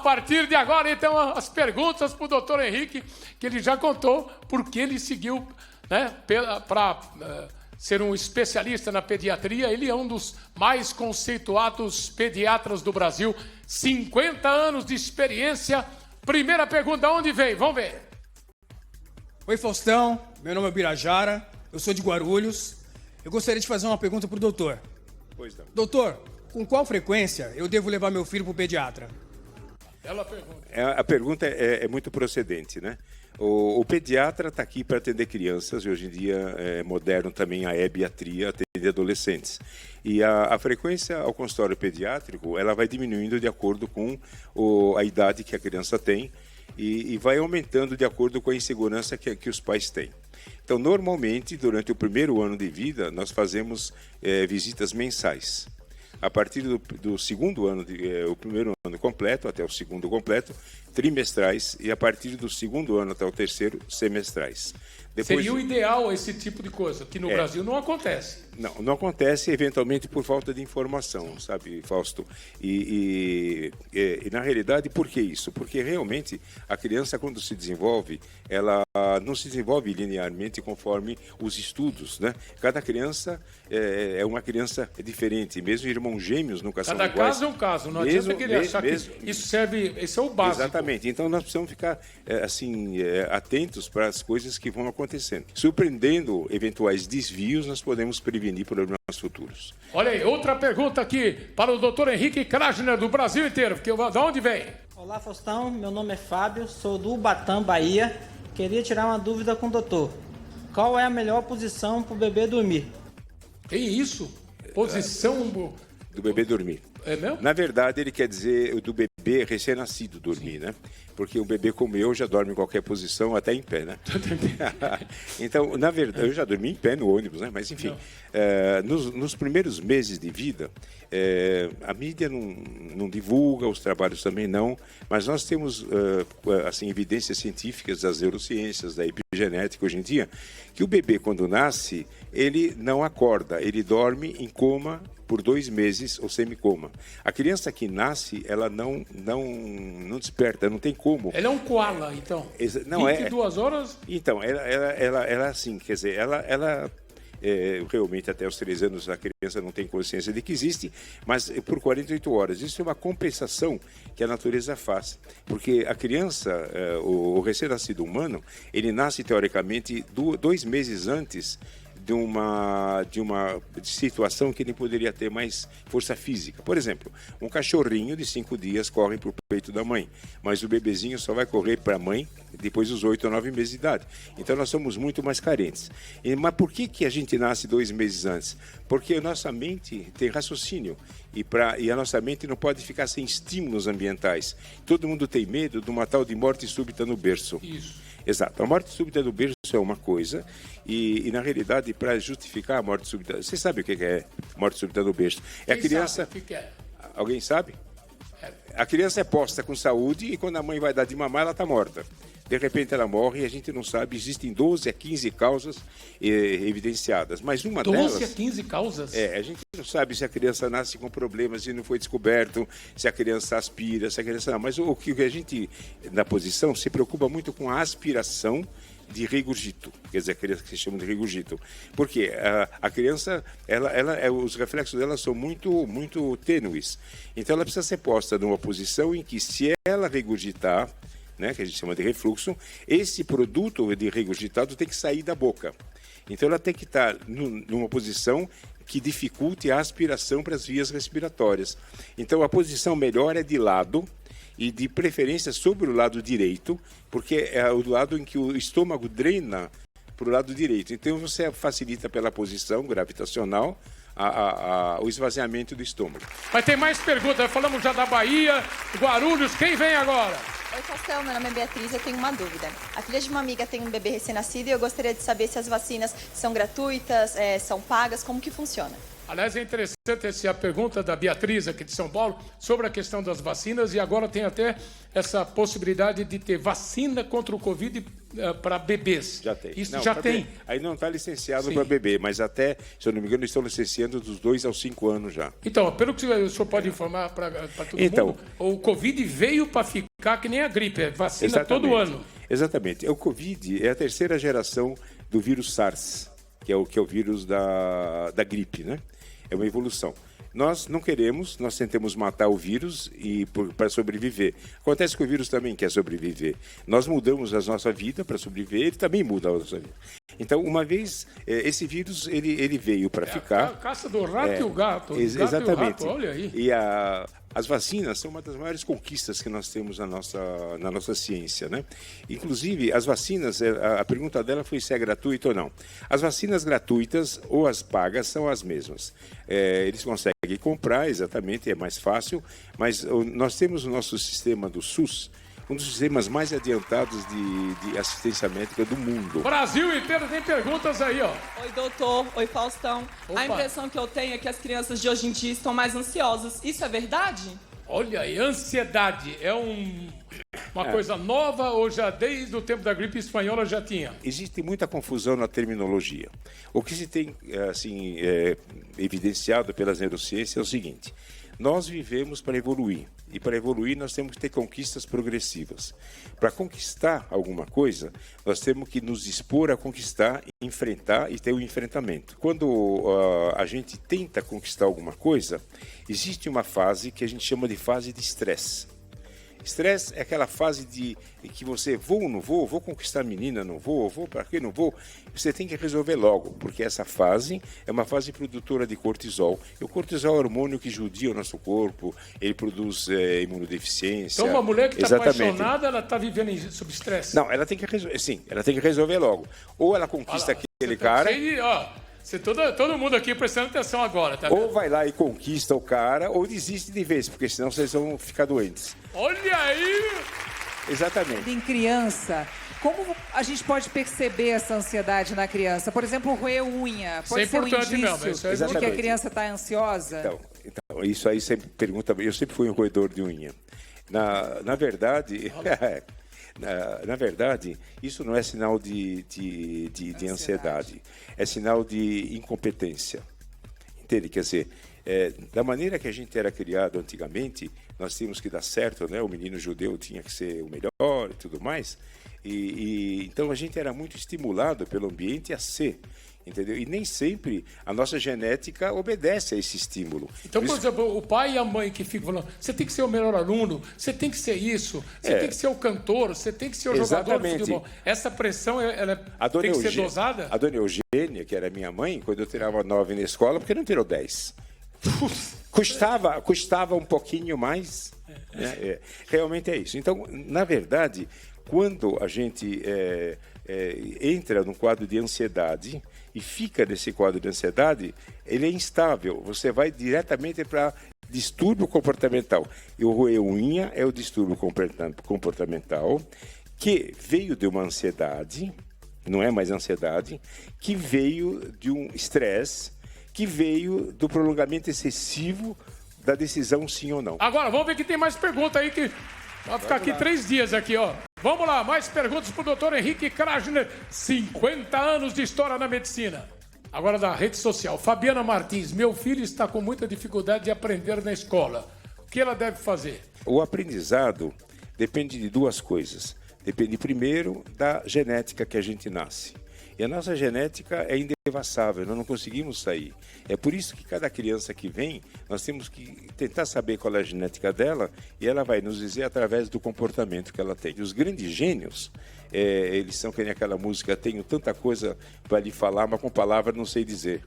partir de agora, então, as perguntas para o doutor Henrique, que ele já contou porque ele seguiu, né, para ser um especialista na pediatria. Ele é um dos mais conceituados pediatras do Brasil. 50 anos de experiência. Primeira pergunta, de onde vem? Vamos ver. Oi, Faustão. Meu nome é Birajara. Eu sou de Guarulhos. Eu gostaria de fazer uma pergunta para o doutor. Pois não. Doutor, com qual frequência eu devo levar meu filho para o pediatra? Ela pergunta. A pergunta é muito procedente, né? O pediatra está aqui para atender crianças, e hoje em dia é moderno também a ebiatria, atender adolescentes. E a frequência ao consultório pediátrico, ela vai diminuindo de acordo com a idade que a criança tem e vai aumentando de acordo com a insegurança que os pais têm. Então, normalmente, durante o primeiro ano de vida, nós fazemos visitas mensais. A partir do segundo ano, o primeiro ano completo até o segundo completo, trimestrais, e a partir do segundo ano até o terceiro, semestrais. Seria o ideal esse tipo de coisa, que no Brasil não acontece. Não acontece, eventualmente, por falta de informação, sabe, Fausto? E na realidade, por que isso? Porque realmente a criança, quando se desenvolve, ela não se desenvolve linearmente conforme os estudos, né? Cada criança é uma criança diferente, mesmo irmãos gêmeos nunca são iguais. Cada caso é um caso, não adianta querer achar que isso serve, esse é o básico. Exatamente, então nós precisamos ficar atentos para as coisas que vão acontecendo. Surpreendendo eventuais desvios, nós podemos prevenir problemas futuros. Olha aí, outra pergunta aqui para o doutor Henrique Krajner, do Brasil inteiro, porque de onde vem? Olá, Faustão, meu nome é Fábio, sou do Ubatã, Bahia. Queria tirar uma dúvida com o doutor. Qual é a melhor posição para o bebê dormir? Tem isso? Posição do bebê dormir. É mesmo? Na verdade, ele quer dizer do bebê recém-nascido dormir, né? Porque um bebê como eu já dorme em qualquer posição, até em pé, né? Então, na verdade, eu já dormi em pé no ônibus, né? Mas, enfim, nos primeiros meses de vida, a mídia não divulga, os trabalhos também não, mas nós temos, assim, evidências científicas das neurociências, da epigenética hoje em dia, que o bebê, quando nasce, ele não acorda, ele dorme em coma por 2 meses ou semicoma. A criança que nasce, ela não desperta, não tem como. Ela é um koala, então. Não, 22 horas? Então, ela assim, quer dizer, ela realmente até os 3 anos a criança não tem consciência de que existe, mas por 48 horas. Isso é uma compensação que a natureza faz. Porque a criança, o recém-nascido humano, ele nasce teoricamente 2 meses antes de uma situação que ele poderia ter mais força física. Por exemplo, um cachorrinho de 5 dias corre para o peito da mãe, mas o bebezinho só vai correr para a mãe depois dos 8 ou 9 meses de idade. Então nós somos muito mais carentes. Mas por que a gente nasce 2 meses antes? Porque a nossa mente tem raciocínio e a nossa mente não pode ficar sem estímulos ambientais. Todo mundo tem medo de uma tal de morte súbita no berço. Isso. Exato. A morte súbita do berço é uma coisa e na realidade, para justificar a morte súbita... Você sabe o que é morte súbita do berço? É a criança... Sabe o que é? Alguém sabe? A criança é posta com saúde e quando a mãe vai dar de mamar, ela está morta. De repente ela morre e a gente não sabe, existem 12 a 15 causas evidenciadas, mas uma 12 delas... 12 a 15 causas? A gente não sabe se a criança nasce com problemas e não foi descoberto, se a criança aspira, se a criança não. Mas o que a gente, na posição, se preocupa muito com a aspiração de regurgito, quer dizer, a criança que se chama de regurgito. Porque a criança, os reflexos dela são muito tênues. Então ela precisa ser posta numa posição em que, se ela regurgitar, né, que a gente chama de refluxo, esse produto de regurgitado tem que sair da boca. Então ela tem que estar numa posição que dificulte a aspiração para as vias respiratórias. Então a posição melhor é de lado, e de preferência sobre o lado direito, porque é o lado em que o estômago drena para o lado direito. Então você facilita pela posição gravitacional o esvaziamento do estômago. Mas tem mais perguntas, falamos já da Bahia, Guarulhos, quem vem agora? Oi, Faustão, meu nome é Beatriz, eu tenho uma dúvida. A filha de uma amiga tem um bebê recém-nascido e eu gostaria de saber se as vacinas são gratuitas, são pagas, como que funciona? Aliás, é interessante essa pergunta da Beatriz, aqui de São Paulo, sobre a questão das vacinas, e agora tem até essa possibilidade de ter vacina contra o Covid para bebês. Já tem. Isso não, já tem. Aí não está licenciado para bebê, mas até, se eu não me engano, estão licenciando dos 2 aos 5 anos já. Então, pelo que o senhor pode informar para todo mundo, o Covid veio para ficar que nem a gripe, é vacina todo ano. Exatamente. O Covid é a terceira geração do vírus SARS, que é o vírus da gripe, né? É uma evolução. Nós não queremos, nós tentamos matar o vírus para sobreviver. Acontece que o vírus também quer sobreviver. Nós mudamos a nossa vida para sobreviver, ele também muda a nossa vida. Então, uma vez, esse vírus, ele veio para ficar... A caça do rato e o gato. Exatamente. Gato e o rato, olha aí. E as vacinas são uma das maiores conquistas que nós temos na nossa ciência, né? Inclusive, as vacinas, a pergunta dela foi se é gratuito ou não. As vacinas gratuitas ou as pagas são as mesmas. Eles conseguem comprar, exatamente, é mais fácil, mas nós temos o nosso sistema do SUS, um dos sistemas mais adiantados de assistência médica do mundo. Brasil inteiro tem perguntas aí, ó. Oi, doutor. Oi, Faustão. Opa. A impressão que eu tenho é que as crianças de hoje em dia estão mais ansiosas. Isso é verdade? Olha aí, ansiedade é uma coisa nova ou já desde o tempo da gripe espanhola já tinha? Existe muita confusão na terminologia. O que se tem assim, evidenciado pelas neurociências é o seguinte: nós vivemos para evoluir, e para evoluir nós temos que ter conquistas progressivas. Para conquistar alguma coisa, nós temos que nos dispor a conquistar, enfrentar e ter o enfrentamento. Quando a gente tenta conquistar alguma coisa, existe uma fase que a gente chama de fase de estresse. Estresse é aquela fase de que você vou ou não vou conquistar a menina, não vou para quê, não vou. Você tem que resolver logo, porque essa fase é uma fase produtora de cortisol. E o cortisol é o hormônio que judia o nosso corpo, ele produz imunodeficiência. Então uma mulher que está apaixonada, ela está vivendo sob estresse? Não, ela tem que resolver, sim, ela tem que resolver logo. Ou ela conquista aquele cara... Todo mundo aqui prestando atenção agora, tá vendo? Ou vai lá e conquista o cara, ou desiste de vez, porque senão vocês vão ficar doentes. Olha aí! Exatamente. Em criança, como a gente pode perceber essa ansiedade na criança? Por exemplo, roer unha. Pode ser um indício de que a criança está ansiosa? Então, isso aí sempre pergunta... Eu sempre fui um roedor de unha. Na verdade... Na verdade, isso não é sinal de ansiedade, é sinal de incompetência. Entende? Quer dizer, da maneira que a gente era criado antigamente, nós tínhamos que dar certo, né? O menino judeu tinha que ser o melhor e tudo mais. Então a gente era muito estimulado pelo ambiente a ser. Entendeu? E nem sempre a nossa genética obedece a esse estímulo. Então, por exemplo, o pai e a mãe que ficam falando, você tem que ser o melhor aluno, você tem que ser isso, você tem que ser o cantor, você tem que ser o jogador de futebol. Essa pressão ela tem que ser dosada? A dona Eugênia, que era minha mãe, quando eu tirava 9 na escola, porque não tirou 10? Custava um pouquinho mais. Né? Realmente é isso. Então, na verdade, quando a gente entra num quadro de ansiedade e fica nesse quadro de ansiedade, ele é instável. Você vai diretamente para distúrbio comportamental. E o roer unha é o distúrbio comportamental que veio de uma ansiedade, não é mais ansiedade, que veio de um estresse, que veio do prolongamento excessivo da decisão sim ou não. Agora, vamos ver que tem mais pergunta aí que... Vai ficar aqui 3 dias aqui, ó. Vamos lá, mais perguntas para o doutor Henrique Krajner. 50 anos de história na medicina. Agora da rede social. Fabiana Martins, meu filho está com muita dificuldade de aprender na escola. O que ela deve fazer? O aprendizado depende de 2 coisas. Depende primeiro da genética que a gente nasce. E a nossa genética é indevassável, nós não conseguimos sair. É por isso que cada criança que vem, nós temos que tentar saber qual é a genética dela e ela vai nos dizer através do comportamento que ela tem. Os grandes gênios, eles são que nem aquela música, tenho tanta coisa para lhe falar, mas com palavras não sei dizer.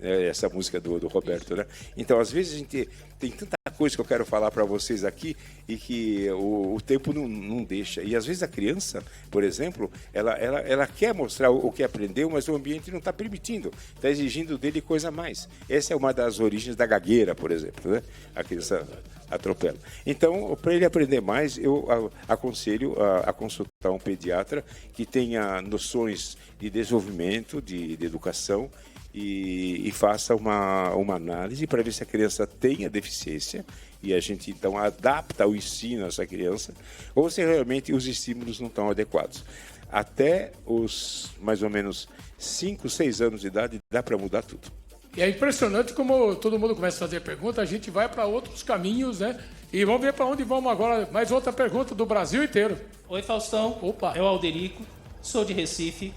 Essa música do Roberto, né? Então, às vezes a gente tem tanta coisa que eu quero falar para vocês aqui e que o tempo não deixa. E às vezes a criança, por exemplo, ela quer mostrar o que aprendeu, mas o ambiente não está permitindo, está exigindo dele coisa a mais. Essa é uma das origens da gagueira, por exemplo, né? A criança atropela. Então, para ele aprender mais, eu aconselho a consultar um pediatra que tenha noções de desenvolvimento, de educação, e faça uma análise para ver se a criança tem a deficiência e a gente então adapta o ensino a essa criança ou se realmente os estímulos não estão adequados. Até os mais ou menos 5, 6 anos de idade dá para mudar tudo. E é impressionante como todo mundo começa a fazer pergunta, a gente vai para outros caminhos, né? E vamos ver para onde vamos agora. Mais outra pergunta do Brasil inteiro. Oi, Faustão. Opa. É o Alderico, sou de Recife.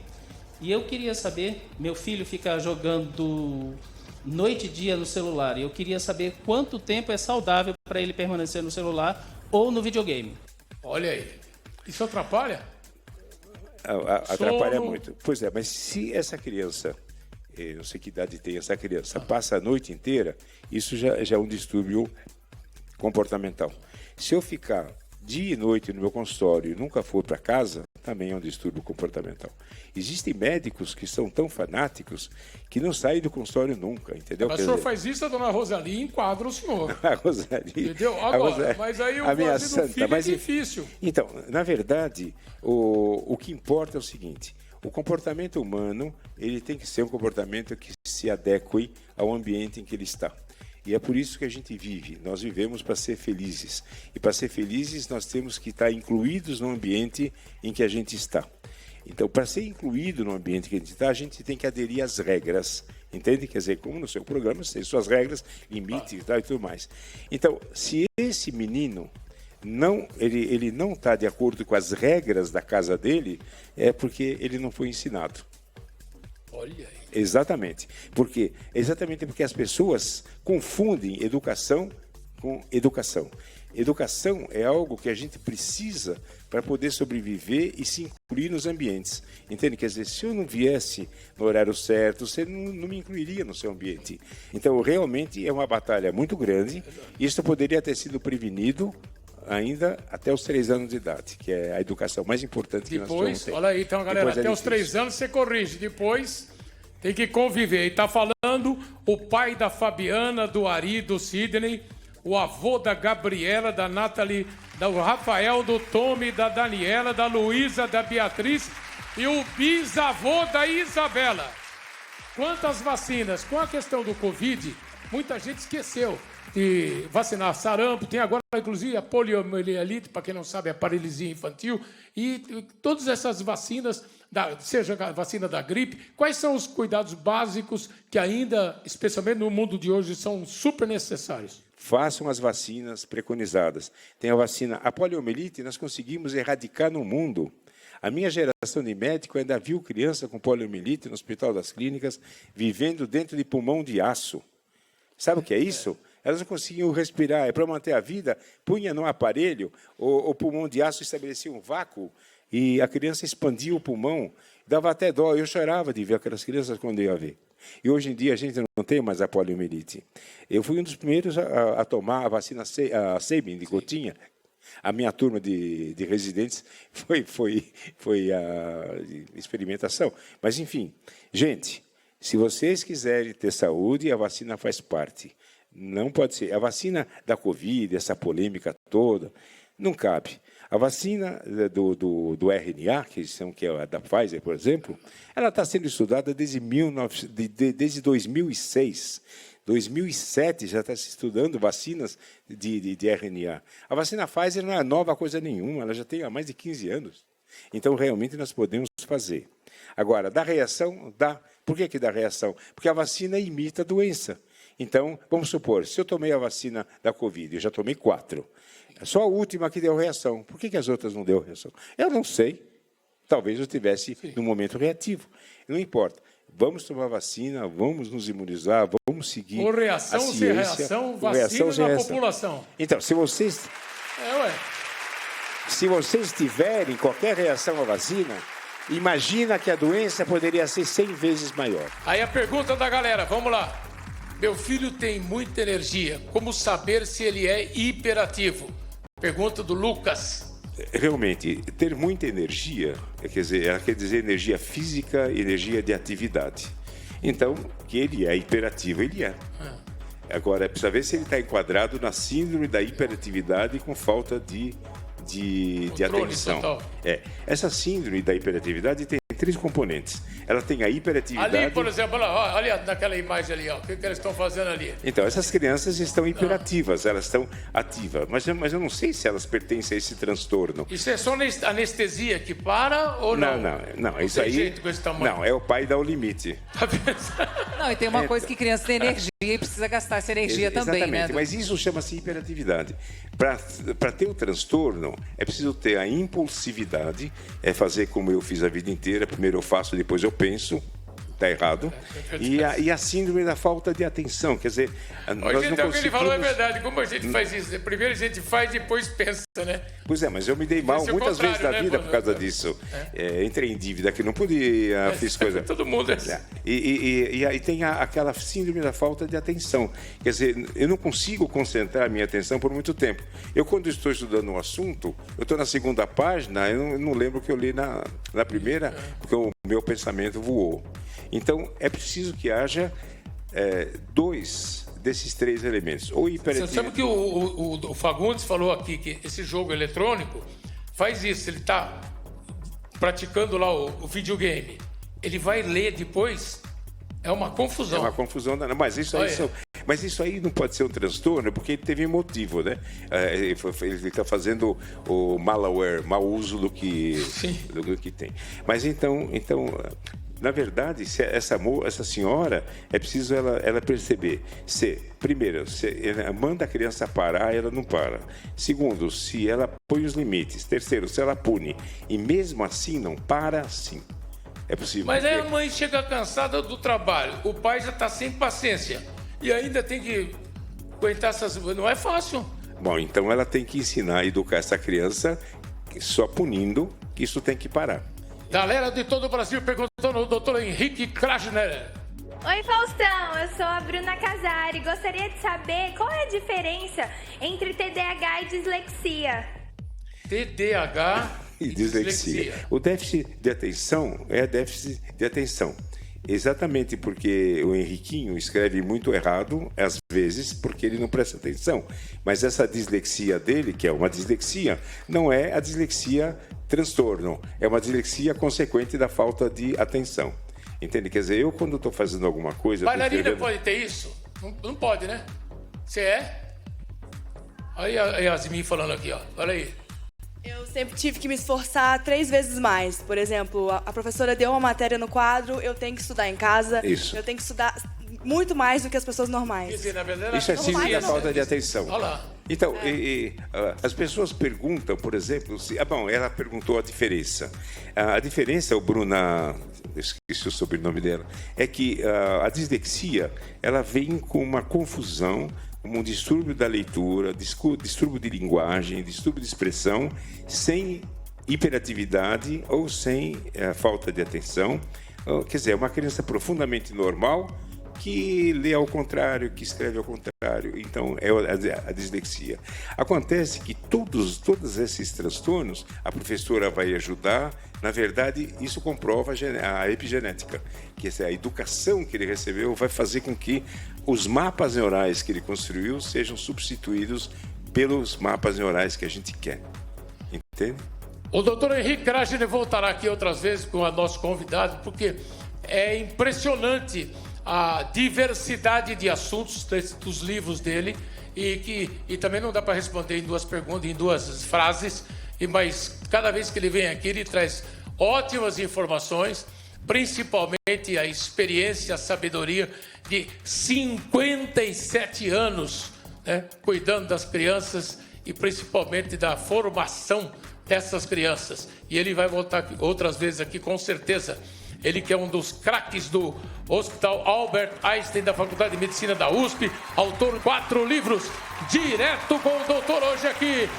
E eu queria saber, meu filho fica jogando noite e dia no celular. E eu queria saber quanto tempo é saudável para ele permanecer no celular ou no videogame. Olha aí. Isso atrapalha? Atrapalha muito. Pois é, mas se essa criança, não sei que idade tem essa criança, passa a noite inteira, isso já é um distúrbio comportamental. Se eu ficar dia e noite no meu consultório e nunca for para casa, também é um distúrbio comportamental. Existem médicos que são tão fanáticos que não saem do consultório nunca, entendeu? Mas o senhor faz isso, a dona Rosali enquadra o senhor. A Rosali. Entendeu? Agora, mas aí o minha santa, filho é difícil. Então, na verdade, o que importa é o seguinte: o comportamento humano ele tem que ser um comportamento que se adeque ao ambiente em que ele está. E é por isso que a gente vive. Nós vivemos para ser felizes. E para ser felizes, nós temos que estar incluídos no ambiente em que a gente está. Então, para ser incluído no ambiente que a gente está, a gente tem que aderir às regras. Entende? Quer dizer, como no seu programa, você tem suas regras, limites e tal e tudo mais. Então, se esse menino ele não está de acordo com as regras da casa dele, é porque ele não foi ensinado. Olha aí. Exatamente. Exatamente porque as pessoas confundem educação com educação. Educação é algo que a gente precisa para poder sobreviver e se incluir nos ambientes. Entende? Quer dizer, se eu não viesse no horário certo, você não me incluiria no seu ambiente. Então, realmente é uma batalha muito grande. Isso poderia ter sido prevenido ainda até os 3 anos de idade, que é a educação mais importante que nós temos. Olha aí, então, galera, até os 3 anos você corrige. Depois tem que conviver. E está falando o pai da Fabiana, do Ari, do Sidney, o avô da Gabriela, da Nathalie, do Rafael, do Tommy, da Daniela, da Luísa, da Beatriz e o bisavô da Isabela. Quantas vacinas? Com a questão do Covid, muita gente esqueceu de vacinar sarampo, tem agora, inclusive, a poliomielite, para quem não sabe, a paralisia infantil, e todas essas vacinas, seja a vacina da gripe, quais são os cuidados básicos que ainda, especialmente no mundo de hoje, são super necessários? Façam as vacinas preconizadas. Tem a vacina, a poliomielite, nós conseguimos erradicar no mundo. A minha geração de médico ainda viu criança com poliomielite no Hospital das Clínicas, vivendo dentro de pulmão de aço. Sabe o que é isso? Elas não conseguiam respirar. É para manter a vida, punha num aparelho, o pulmão de aço estabelecia um vácuo e a criança expandia o pulmão. Dava até dó. Eu chorava de ver aquelas crianças quando eu ia ver. E hoje em dia a gente não tem mais a poliomielite. Eu fui um dos primeiros a tomar a vacina Sabin de gotinha. A minha turma de residentes foi a experimentação. Mas, enfim, gente, se vocês quiserem ter saúde, a vacina faz parte. Não pode ser. A vacina da Covid, essa polêmica toda, não cabe. A vacina do RNA, que é a da Pfizer, por exemplo, ela está sendo estudada desde 2006. 2007 já está se estudando vacinas de RNA. A vacina Pfizer não é nova coisa nenhuma, ela já tem há mais de 15 anos. Então, realmente, nós podemos fazer. Agora, dá reação? Dá. Por que dá reação? Porque a vacina imita a doença. Então, vamos supor, se eu tomei a vacina da Covid, eu já tomei 4. Só a última que deu reação. Por que as outras não deu reação? Eu não sei. Talvez eu estivesse num momento reativo. Não importa. Vamos tomar vacina, vamos nos imunizar, vamos seguir Por reação, a ciência. Reação, vacina na população. Então, se vocês tiverem qualquer reação à vacina, imagina que a doença poderia ser 100 vezes maior. Aí a pergunta da galera, vamos lá. Meu filho tem muita energia. Como saber se ele é hiperativo? Pergunta do Lucas. Realmente, ter muita energia, ela quer dizer energia física e energia de atividade. Então, que ele é hiperativo, ele é. Agora, precisa ver se ele está enquadrado na síndrome da hiperatividade com falta de atenção. Essa síndrome da hiperatividade tem três componentes. Ela tem a hiperatividade... Ali, por exemplo, olha naquela imagem ali, ó, o que eles estão fazendo ali? Então, essas crianças estão hiperativas, elas estão ativas, mas eu não sei se elas pertencem a esse transtorno. Isso é só anestesia que para ou não? Não, isso aí... Não, é o pai dá o limite. Não, e tem uma coisa que criança tem energia e precisa gastar essa energia também, exatamente, né? mas isso chama-se hiperatividade. Para ter o transtorno, é preciso ter a impulsividade, é fazer como eu fiz a vida inteira, primeiro eu faço, depois eu penso. Está errado. E a síndrome da falta de atenção. Quer dizer, nós não conseguimos... Ele falou é verdade. Como a gente faz isso? Primeiro a gente faz, depois pensa, né? Pois é, mas eu me dei mal muitas vezes na vida por causa disso. Entrei em dívida que não podia, fiz coisa... Todo mundo é assim. E aí tem aquela síndrome da falta de atenção. Quer dizer, eu não consigo concentrar a minha atenção por muito tempo. Eu, quando estou estudando um assunto, eu estou na segunda página, eu não lembro o que eu li na primeira, porque o meu pensamento voou. Então, é preciso que haja dois desses três elementos. Ou hiperatividade... Você sabe que o Fagundes falou aqui que esse jogo eletrônico faz isso. Ele está praticando lá o videogame. Ele vai ler depois. É uma confusão. É uma confusão. Mas isso aí não pode ser um transtorno, porque ele teve motivo, né? Ele está fazendo o malware, mau uso do que tem. Mas então, na verdade, essa senhora, é preciso ela perceber primeiro, se ela manda a criança parar, ela não para. Segundo, se ela põe os limites. Terceiro, se ela pune e mesmo assim não para, sim. É possível. Mas aí a mãe chega cansada do trabalho, o pai já está sem paciência e ainda tem que aguentar essas... Não é fácil. Bom, então ela tem que ensinar a educar essa criança só punindo, que isso tem que parar. Galera de todo o Brasil perguntando ao doutor Henrique Krasner. Oi, Faustão, eu sou a Bruna Casari. Gostaria de saber qual é a diferença entre TDAH e dislexia. TDAH e dislexia. O déficit de atenção é déficit de atenção. Exatamente porque o Henriquinho escreve muito errado, às vezes, porque ele não presta atenção. Mas essa dislexia dele, que é uma dislexia, não é a dislexia transtorno, é uma dislexia consequente da falta de atenção. Entende? Quer dizer, eu quando estou fazendo alguma coisa... Bailarina pode ter isso? Não pode, né? Você é? Aí a Yasmin falando aqui, ó. Olha aí. Eu sempre tive que me esforçar 3 vezes mais. Por exemplo, a professora deu uma matéria no quadro, eu tenho que estudar em casa. Isso. Eu tenho que estudar muito mais do que as pessoas normais. Quer dizer, na verdade, isso é síndrome da falta de atenção. Olha lá. Então, as pessoas perguntam, por exemplo, ela perguntou a diferença. A diferença, o Bruna, esqueci o sobrenome dela, é que a dislexia, ela vem com uma confusão, como um distúrbio da leitura, distúrbio de linguagem, distúrbio de expressão, sem hiperatividade ou sem falta de atenção. Quer dizer, é uma criança profundamente normal que lê ao contrário, que escreve ao contrário. Então, é a dislexia. Acontece que todos esses transtornos, a professora vai ajudar. Na verdade, isso comprova a epigenética, que a educação que ele recebeu vai fazer com que os mapas neurais que ele construiu sejam substituídos pelos mapas neurais que a gente quer. Entende? O doutor Henrique Krasner voltará aqui outras vezes com o nosso convidado, porque é impressionante a diversidade de assuntos dos livros dele e também não dá para responder em 2 perguntas, em 2 frases, mas cada vez que ele vem aqui ele traz ótimas informações, principalmente a experiência, a sabedoria de 57 anos, né, cuidando das crianças e principalmente da formação dessas crianças. E ele vai voltar outras vezes aqui com certeza. Ele que é um dos craques do Hospital Albert Einstein da Faculdade de Medicina da USP, autor de 4 livros, direto com o doutor hoje aqui